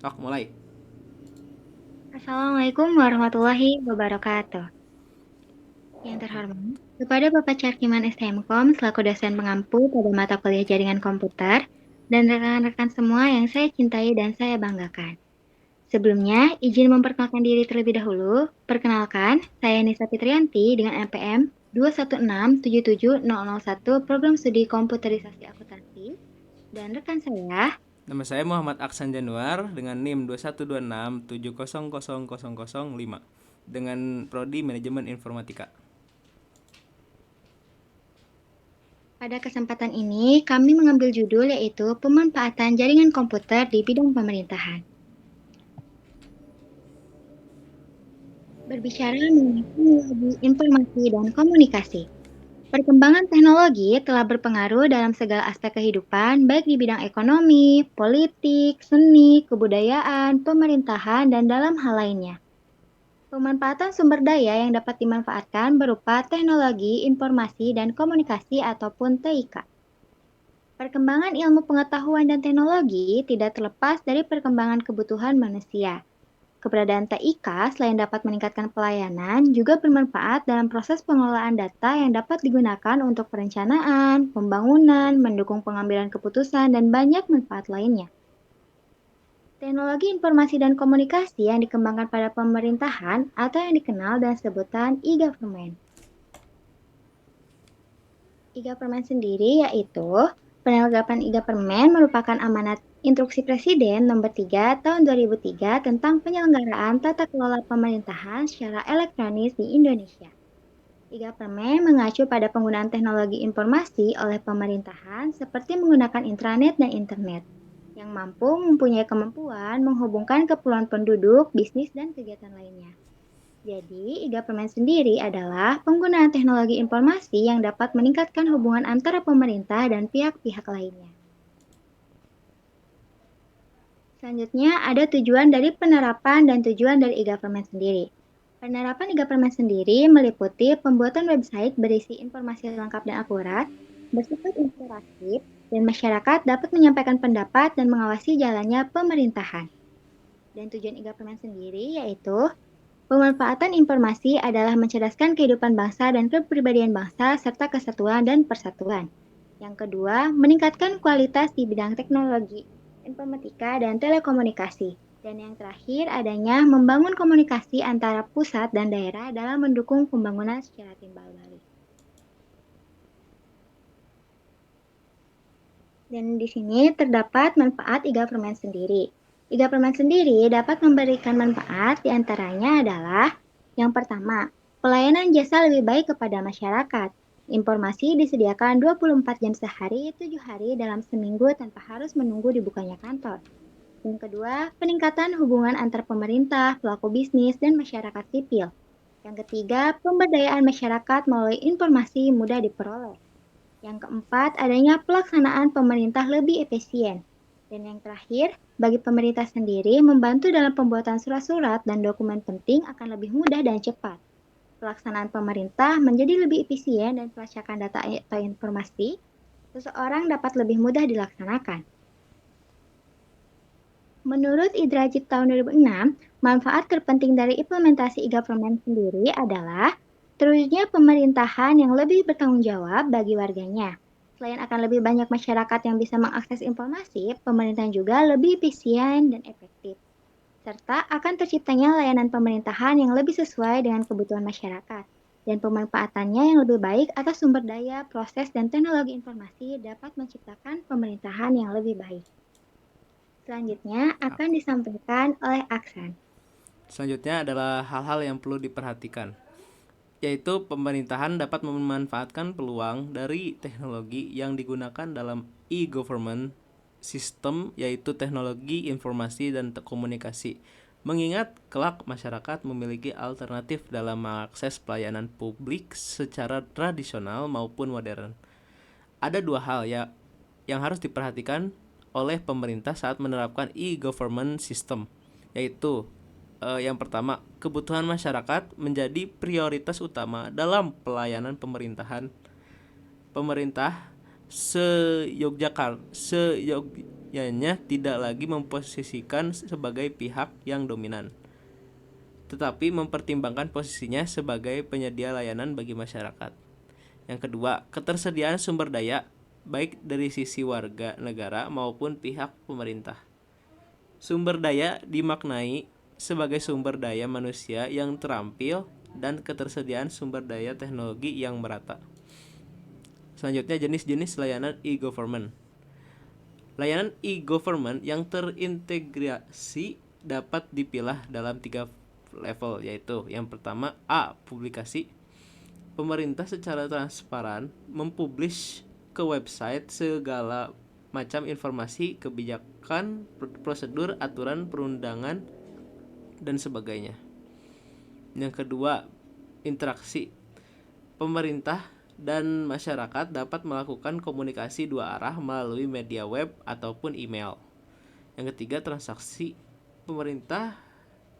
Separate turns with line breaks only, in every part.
Mulai.
Assalamualaikum warahmatullahi wabarakatuh. Yang terhormat, kepada Bapak Carkiman STMKOM selaku dosen pengampu pada mata kuliah jaringan komputer, dan rekan-rekan semua yang saya cintai dan saya banggakan. Sebelumnya, izin memperkenalkan diri terlebih dahulu. Perkenalkan, saya Nisa Fitrianti dengan NPM 2167701 Program Studi Komputerisasi Akuntansi, dan rekan saya.
Nama saya Muhammad Aksan Januar dengan NIM 21267000005 dengan prodi Manajemen Informatika.
Pada kesempatan ini, kami mengambil judul yaitu Pemanfaatan Jaringan Komputer di Bidang Pemerintahan. Berbicara mengenai teknologi informasi dan komunikasi. Perkembangan teknologi telah berpengaruh dalam segala aspek kehidupan, baik di bidang ekonomi, politik, seni, kebudayaan, pemerintahan, dan dalam hal lainnya. Pemanfaatan sumber daya yang dapat dimanfaatkan berupa teknologi, informasi, dan komunikasi ataupun TIK. Perkembangan ilmu pengetahuan dan teknologi tidak terlepas dari perkembangan kebutuhan manusia. Keberadaan TIK selain dapat meningkatkan pelayanan, juga bermanfaat dalam proses pengelolaan data yang dapat digunakan untuk perencanaan, pembangunan, mendukung pengambilan keputusan, dan banyak manfaat lainnya. Teknologi informasi dan komunikasi yang dikembangkan pada pemerintahan atau yang dikenal dengan sebutan e-government. E-Government sendiri yaitu penerapan e-Government merupakan amanat Instruksi Presiden Nomor 3 Tahun 2003 tentang penyelenggaraan tata kelola pemerintahan secara elektronis di Indonesia. E-Government mengacu pada penggunaan teknologi informasi oleh pemerintahan seperti menggunakan intranet dan internet yang mampu mempunyai kemampuan menghubungkan keperluan penduduk, bisnis, dan kegiatan lainnya. Jadi, e-government sendiri adalah penggunaan teknologi informasi yang dapat meningkatkan hubungan antara pemerintah dan pihak-pihak lainnya. Selanjutnya, ada tujuan dari penerapan dan tujuan dari e-government sendiri. Penerapan e-government sendiri meliputi pembuatan website berisi informasi lengkap dan akurat, bersifat interaktif, dan masyarakat dapat menyampaikan pendapat dan mengawasi jalannya pemerintahan. Dan tujuan e-government sendiri yaitu pemanfaatan informasi adalah mencerdaskan kehidupan bangsa dan kepribadian bangsa serta kesatuan dan persatuan. Yang kedua, meningkatkan kualitas di bidang teknologi, informatika, dan telekomunikasi. Dan yang terakhir, adanya membangun komunikasi antara pusat dan daerah dalam mendukung pembangunan secara timbal balik. Dan di sini terdapat manfaat e-government sendiri. E-government sendiri dapat memberikan manfaat diantaranya adalah yang pertama, pelayanan jasa lebih baik kepada masyarakat. Informasi disediakan 24 jam sehari, 7 hari dalam seminggu tanpa harus menunggu dibukanya kantor. Yang kedua, peningkatan hubungan antar pemerintah, pelaku bisnis, dan masyarakat sipil. Yang ketiga, pemberdayaan masyarakat melalui informasi mudah diperoleh. Yang keempat, adanya pelaksanaan pemerintah lebih efisien. Dan yang terakhir, bagi pemerintah sendiri membantu dalam pembuatan surat-surat dan dokumen penting akan lebih mudah dan cepat. Pelaksanaan pemerintah menjadi lebih efisien dan pelacakan data atau informasi seseorang dapat lebih mudah dilaksanakan. Menurut Idrajit tahun 2006, manfaat terpenting dari implementasi e-government sendiri adalah terwujudnya pemerintahan yang lebih bertanggung jawab bagi warganya. Selain akan lebih banyak masyarakat yang bisa mengakses informasi, pemerintahan juga lebih efisien dan efektif. Serta akan terciptanya layanan pemerintahan yang lebih sesuai dengan kebutuhan masyarakat. Dan pemanfaatannya yang lebih baik atas sumber daya, proses, dan teknologi informasi dapat menciptakan pemerintahan yang lebih baik. Selanjutnya akan disampaikan oleh Aksan.
Selanjutnya adalah hal-hal yang perlu diperhatikan, yaitu pemerintahan dapat memanfaatkan peluang dari teknologi yang digunakan dalam e-government sistem, yaitu teknologi informasi dan komunikasi. Mengingat kelak masyarakat memiliki alternatif dalam mengakses pelayanan publik secara tradisional maupun modern. Ada dua hal yang harus diperhatikan oleh pemerintah saat menerapkan e-government system, yaitu yang pertama, kebutuhan masyarakat menjadi prioritas utama dalam pelayanan pemerintahan. Pemerintah se ianya tidak lagi memposisikan sebagai pihak yang dominan, tetapi mempertimbangkan posisinya sebagai penyedia layanan bagi masyarakat. Yang kedua, ketersediaan sumber daya baik dari sisi warga negara maupun pihak pemerintah. Sumber daya dimaknai sebagai sumber daya manusia yang terampil dan ketersediaan sumber daya teknologi yang merata. Selanjutnya, jenis-jenis layanan e-government. Layanan e-government yang terintegrasi dapat dipilah dalam 3 level, yaitu yang pertama A. Publikasi. Pemerintah secara transparan mempublish ke website segala macam informasi, kebijakan, prosedur, aturan, perundangan, dan sebagainya. Yang kedua, interaksi. Pemerintah dan masyarakat dapat melakukan komunikasi dua arah melalui media web ataupun email. Yang ketiga, transaksi. Pemerintah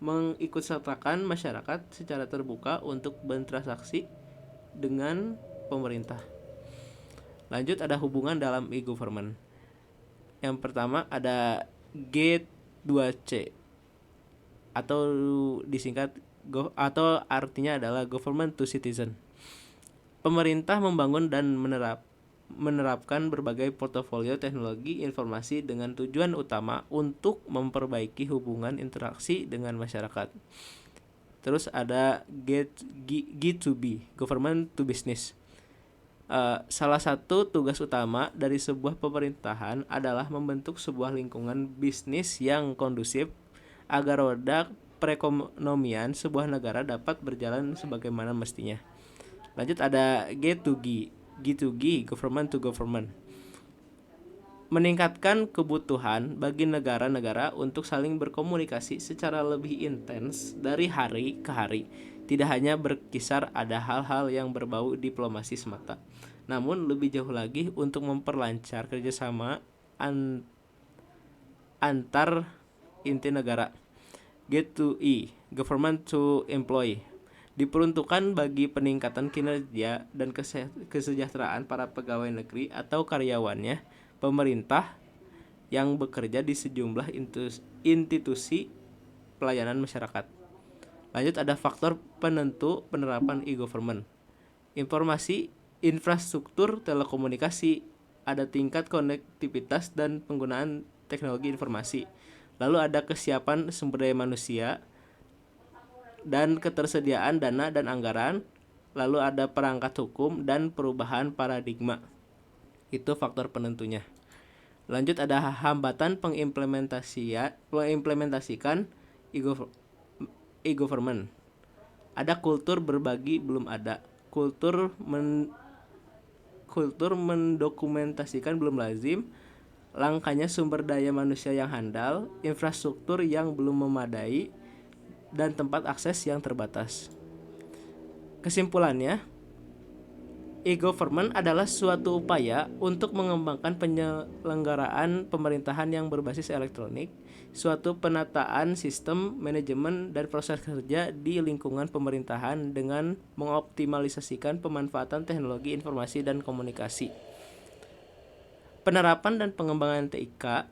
mengikutsertakan masyarakat secara terbuka untuk bertransaksi dengan pemerintah. Lanjut, ada hubungan dalam e-government. Yang pertama ada G2C atau disingkat atau artinya adalah government to citizen. Pemerintah membangun dan menerapkan berbagai portofolio teknologi informasi dengan tujuan utama untuk memperbaiki hubungan interaksi dengan masyarakat. Terus ada G2B, government to business. Salah satu tugas utama dari sebuah pemerintahan adalah membentuk sebuah lingkungan bisnis yang kondusif agar roda perekonomian sebuah negara dapat berjalan sebagaimana mestinya. Lanjut, ada G2G, government to government. Meningkatkan kebutuhan bagi negara-negara untuk saling berkomunikasi secara lebih intens dari hari ke hari. Tidak hanya berkisar ada hal-hal yang berbau diplomasi semata, namun lebih jauh lagi untuk memperlancar kerjasama antar inti negara. G2E, government to employee, diperuntukkan bagi peningkatan kinerja dan kesejahteraan para pegawai negeri atau karyawannya pemerintah yang bekerja di sejumlah institusi pelayanan masyarakat. Lanjut, ada faktor penentu penerapan e-government. Informasi, infrastruktur telekomunikasi, ada tingkat konektivitas dan penggunaan teknologi informasi. Lalu ada kesiapan sumber daya manusia dan ketersediaan dana dan anggaran. Lalu ada perangkat hukum dan perubahan paradigma. Itu faktor penentunya. Lanjut, ada hambatan pengimplementasikan e-government. Ada kultur berbagi belum ada. Kultur mendokumentasikan belum lazim. Langkanya sumber daya manusia yang handal, infrastruktur yang belum memadai, dan tempat akses yang terbatas. Kesimpulannya, e-government adalah suatu upaya untuk mengembangkan penyelenggaraan pemerintahan yang berbasis elektronik, suatu penataan sistem manajemen dan proses kerja di lingkungan pemerintahan dengan mengoptimalisasikan pemanfaatan teknologi informasi dan komunikasi. Penerapan dan pengembangan TIK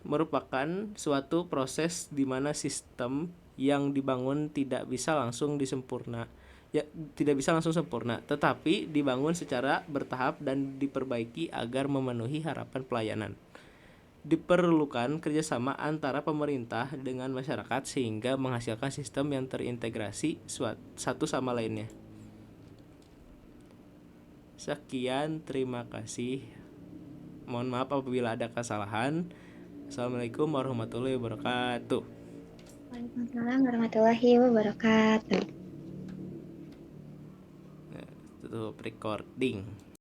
merupakan suatu proses di mana sistem yang dibangun tidak bisa langsung sempurna, tetapi dibangun secara bertahap dan diperbaiki agar memenuhi harapan pelayanan. Diperlukan kerjasama antara pemerintah dengan masyarakat sehingga menghasilkan sistem yang terintegrasi satu sama lainnya. Sekian, terima kasih. Mohon maaf apabila ada kesalahan. Assalamualaikum warahmatullahi wabarakatuh.
Waalaikumsalam warahmatullahi wabarakatuh.
Tutup recording.